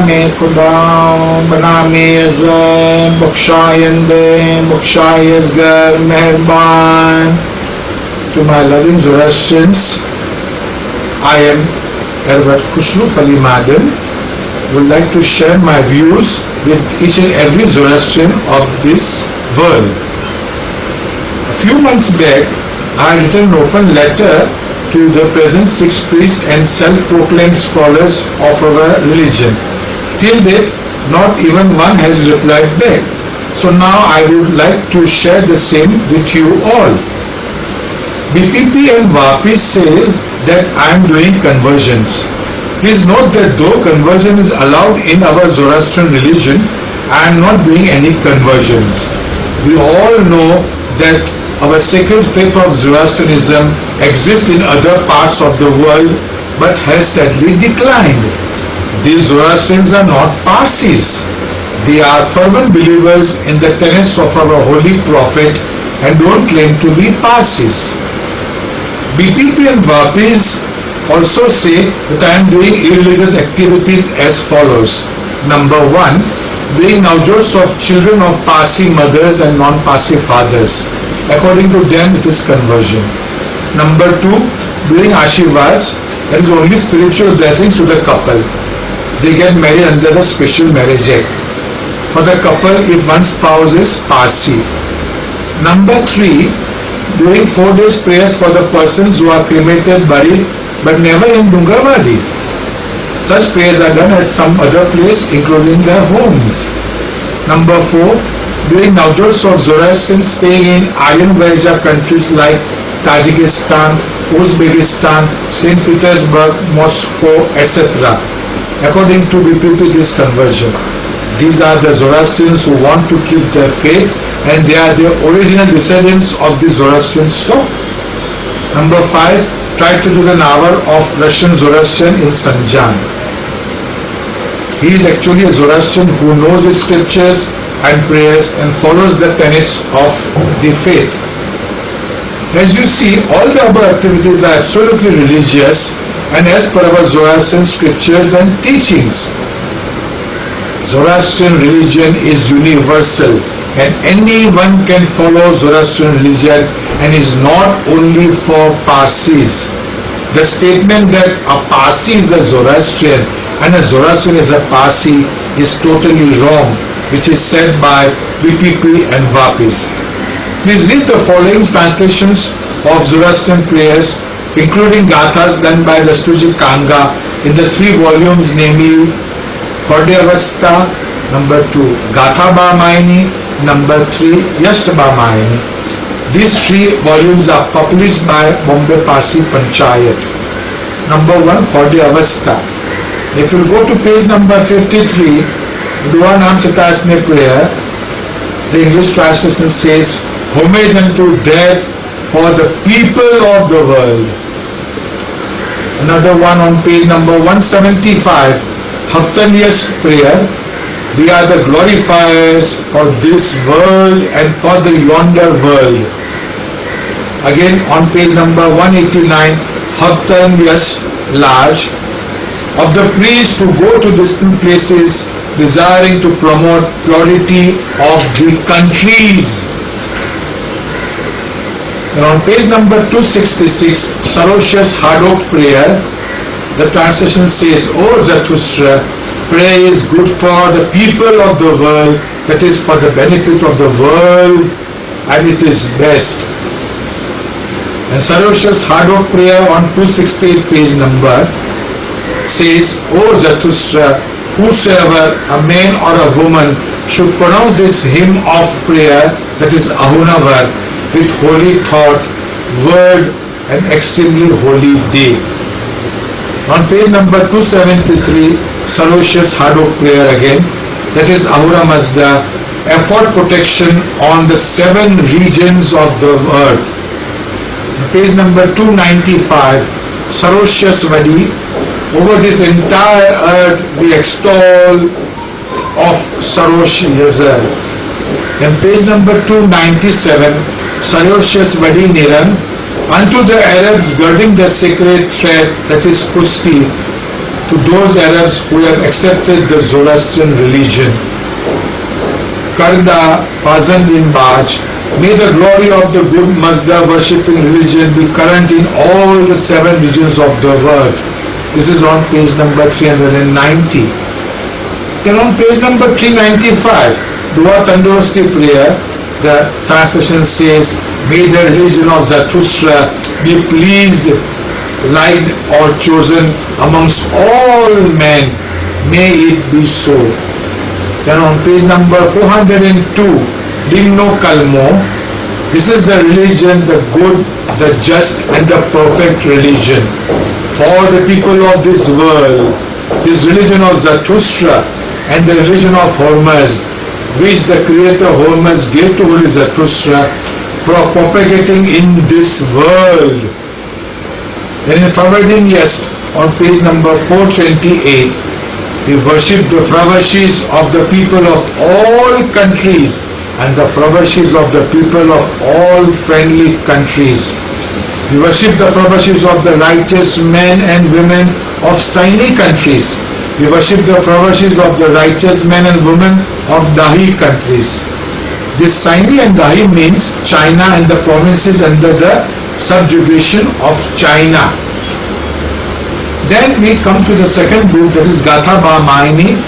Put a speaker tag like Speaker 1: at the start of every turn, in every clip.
Speaker 1: me Khudam, bana me azam, Bakshayande, Bakshayasgar, Meherban. To my loving Zoroastrians, I am Herbert Khusru Ali Madan, would like to share my views with each and every Zoroastrian of this world. A few months back, I had written an open letter to the present 6 priests and self-proclaimed scholars of our religion. Till date, not even one has replied back. So now I would like to share the same with you all. BPP and VAPI say that I am doing conversions. Please note that though conversion is allowed in our Zoroastrian religion, I am not doing any conversions. We all know that our sacred faith of Zoroastrianism exists in other parts of the world but has sadly declined. These Zoroastrians are not Parsis. They are fervent believers in the tenets of our holy prophet and don't claim to be Parsis. BPP and VAPIs also say that I am doing irreligious activities as follows. Number 1, doing navjots of children of Parsi mothers and non-Parsi fathers. According to them, it is conversion. Number 2, doing ashirvads, that is only spiritual blessings to the couple. They get married under the Special Marriage Act. For the couple, if one spouse is Parsi. Number 3, doing 4 days prayers for the persons who are cremated, buried, but never in Dungarwadi. Such prayers are done at some other place, including their homes. Number 4, doing navjots of Zoroastrians staying in Iron Velja countries like Tajikistan, Uzbekistan, St. Petersburg, Moscow, etc. According to BPP, this conversion. These are the Zoroastrians who want to keep their faith and they are the original descendants of the Zoroastrian stock. Number 5, try to do the hour of Russian Zoroastrian in Sanjan. He is actually a Zoroastrian who knows his scriptures and prayers and follows the tenets of the faith. As you see, all the above activities are absolutely religious and as per our Zoroastrian scriptures and teachings. Zoroastrian religion is universal and anyone can follow Zoroastrian religion and is not only for Parsis. The statement that a Parsi is a Zoroastrian and a Zoroastrian is a Parsi is totally wrong, which is said by BPP and VAPIs. Please read the following translations of Zoroastrian prayers, including gathas done by Lastuji Kanga in the 3 volumes, namely Khordeyavasta, number 2, Gatha Bhamayani, number 3, Yashta Bhamayani. These 3 volumes are published by Bombay Parsi Panchayat. Number 1, Khordeyavasta. If you go to page number 53, Dua Naam Sitasne prayer, the English translation says, homage unto death for the people of the world. Another one on page number 175, Haftaniyas prayer, we are the glorifiers for this world and for the yonder world. Again on page number 189, Haftaniyas large, of the priests who go to distant places desiring to promote purity of the countries. And on page number 266, Sarosha's Hardok prayer, the translation says, O Zarathustra, prayer is good for the people of the world, that is for the benefit of the world, and it is best. And Sarosha's Hardok prayer on 268 page number says, O Zarathustra, whosoever, a man or a woman, should pronounce this hymn of prayer, that is Ahunavar, with holy thought, word, and extremely holy deed. On page number 273, Sarosha's Hardok prayer again, that is Ahura Mazda, afford protection on the 7 regions of the earth. Page number 295, Sarosha's Vadi, over this entire earth we extol of Sarosh Yazar. And page number 297, Sarosha's Vadi Niran, unto the Arabs girding the sacred thread, that is Kusti, to those Arabs who have accepted the Zoroastrian religion. Karda Pazandin Baj, may the glory of the good Mazda worshipping religion be current in all the 7 regions of the world. This is on page number 390. Then on page number 395, Dua Tandosti prayer, the translation says, may the religion of Zarathustra be pleased, liked or chosen amongst all men. May it be so. Then on page number 402, Dimno Kalmo, this is the religion, the good, the just and the perfect religion. For the people of this world, this religion of Zarathustra and the religion of Hormuz, which the Creator Hormuz gave to Holy Zarathustra for propagating in this world. Then in Forwarding Yes, on page number 428, we worship the fravashis of the people of all countries and the fravashis of the people of all friendly countries. We worship the fravashis of the righteous men and women of Saini countries. We worship the fravashis of the righteous men and women of Dahi countries. This Saini and Dahi means China and the provinces under the subjugation of China. Then we come to the second book, that is Gatha Ba Maini,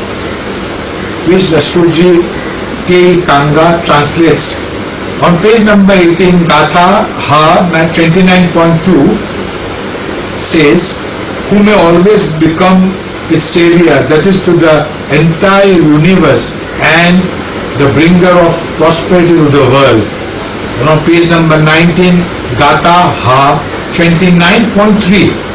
Speaker 1: which Dasturji K. Kanga translates. On page number 18, Gatha Ha 29.2 says, who may always become its savior, that is to the entire universe and the bringer of prosperity to the world. And on page number 19, Gatha Ha 29.3,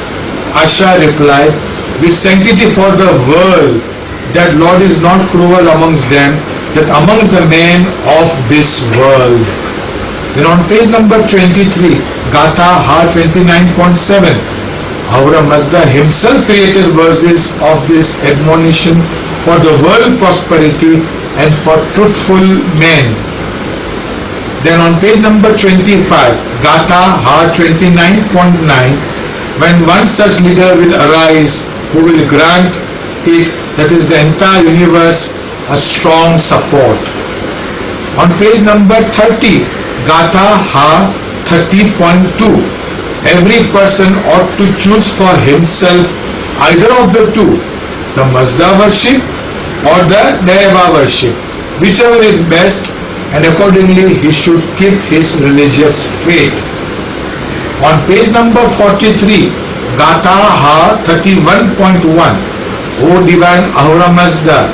Speaker 1: Asha replied, with sanctity for the world, that Lord is not cruel amongst them, that amongst the men of this world. Then on page number 23, Gatha Ha 29.7, Ahura Mazda himself created verses of this admonition for the world prosperity and for truthful men. Then on page number 25, Gatha Ha 29.9, when one such leader will arise who will grant it, that is the entire universe, a strong support. On page number 30, Gatha Ha 30.2, every person ought to choose for himself either of the two, the Mazda worship or the Deva worship, whichever is best, and accordingly he should keep his religious faith. On page number 43, Gatha Ha 31.1, O divine Ahura Mazda,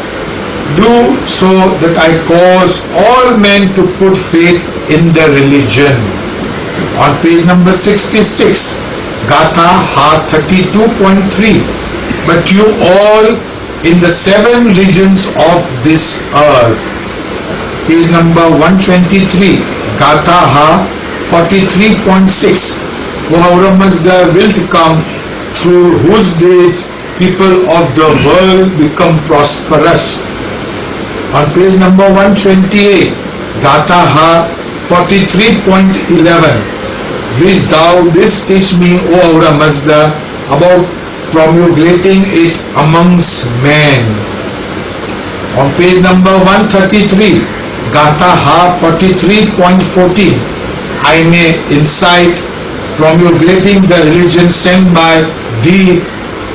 Speaker 1: do so that I cause all men to put faith in the religion. On page number 66, Gatha Ha 32.3, but you all in the 7 regions of this earth. Page number 123, Gatha Ha 43.6, O Ahura Mazda, wilt come, through whose days people of the world become prosperous. On page number 128, Gatha Ha 43.11, which thou didst teach me, O Ahura Mazda, about promulgating it amongst men. On page number 133, Gatha Ha 43.14, I may incite promulgating the religion sent by thee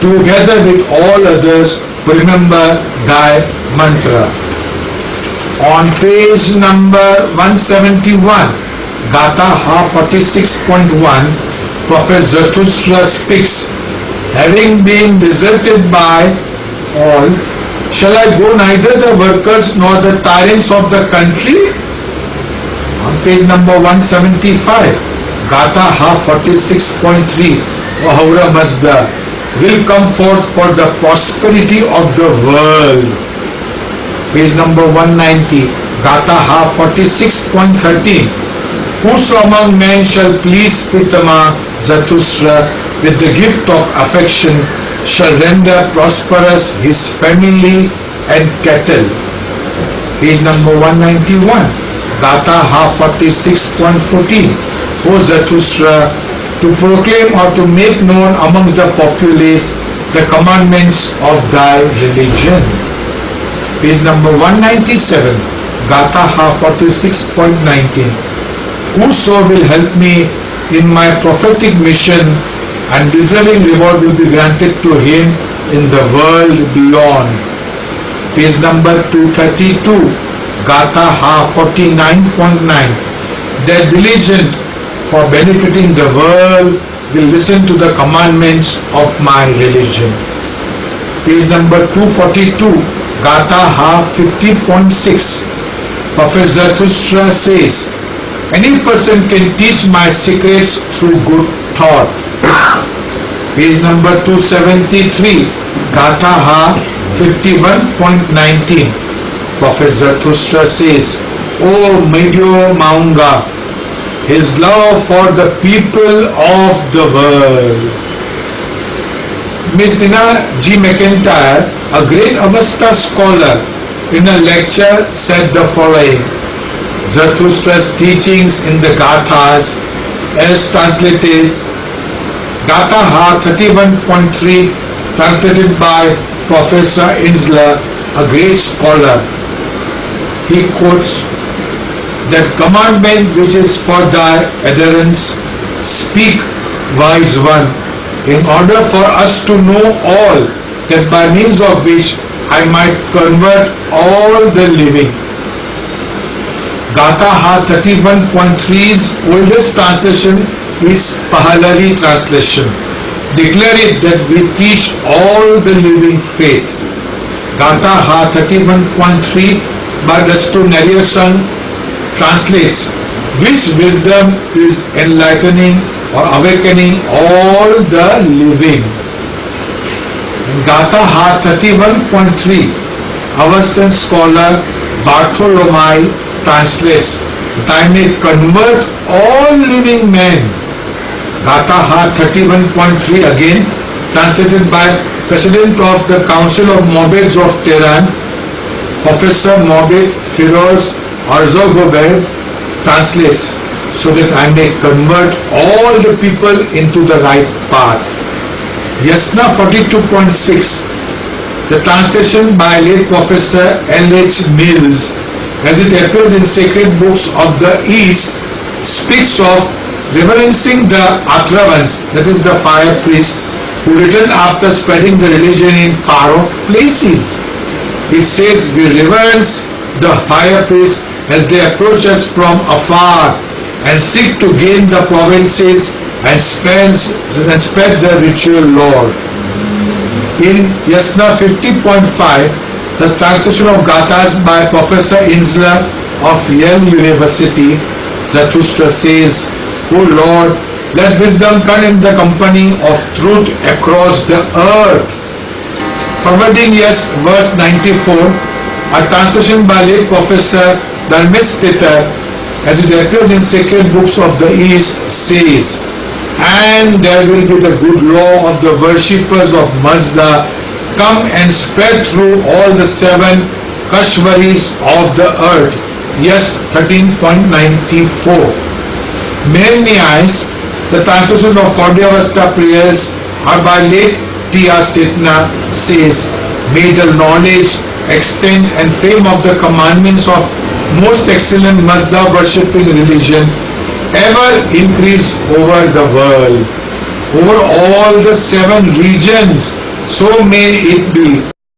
Speaker 1: together with all others who remember thy mantra. On page number 171, Gatha Ha 46.1, Prophet Zarathustra speaks, having been deserted by all, shall I go neither the workers nor the tyrants of the country? On page number 175, Gatha Ha 46.3, O Ahura Mazda, will come forth for the prosperity of the world. Page number 190, Gatha Ha 46.13, whoso among men shall please Pitama Zarathustra with the gift of affection shall render prosperous his family and cattle. Page number 191, Gatha Ha 46.14, O Zarathustra, to proclaim or to make known amongst the populace the commandments of thy religion. Page number 197, Gatha 46.19. Whoso will help me in my prophetic mission, and deserving reward will be granted to him in the world beyond. Page number 232, Gatha 49.9. They are diligent for benefiting the world, will listen to the commandments of my religion. Page number 242, Gatha 50.6. Prophet Zarathustra says, any person can teach my secrets through good thought. Page number 273, Gatha 51.19. Prophet Zarathustra says, O Medio Maunga, his love for the people of the world. Miss Dina G. McIntyre, a great Avesta scholar, in a lecture said the following: Zarathustra's teachings in the Gathas, as translated, Gatha 31.3, translated by Professor Insler, a great scholar. He quotes, that commandment which is for thy adherents, speak, wise one, in order for us to know all, that by means of which I might convert all the living. Gatha 31.3's oldest translation is Pahalari translation. Declare it that we teach all the living faith. Gatha 31.3 by Dasto Nariyasan translates, which wisdom is enlightening or awakening all the living. In Gatha 31.3, Avestan scholar Bartholomew translates, that I may convert all living men. Gatha 31.3 again, translated by President of the Council of Mobeds of Tehran, Professor Mobed Firoz Arzogobel, translates, so that I may convert all the people into the right path. Yasna 42.6, the translation by late Professor L.H. Mills, as it appears in sacred books of the East, speaks of reverencing the Atravans, that is the fire priests, who returned after spreading the religion in far-off places. It says we reverence the fire priests as they approach us from afar and seek to gain the provinces and spread the ritual lore. In Yasna 50.5, the translation of Gathas by Professor Insler of Yale University, Zarathustra says, O Lord, let wisdom come in the company of truth across the earth. Forwarding yes, verse 94, a translation by late Professor Dharmestiter, as it appears in sacred books of the East, says, and there will be the good law of the worshippers of Mazda come and spread through all the 7 Kashvaris of the earth. Yes, 13.94. Melniais, the translations of Kordiyavasta prayers are by late T.R. Setna, says, may the knowledge, extent and fame of the commandments of most excellent Mazda worshipping religion ever increase over the world, over all the 7 regions, so may it be.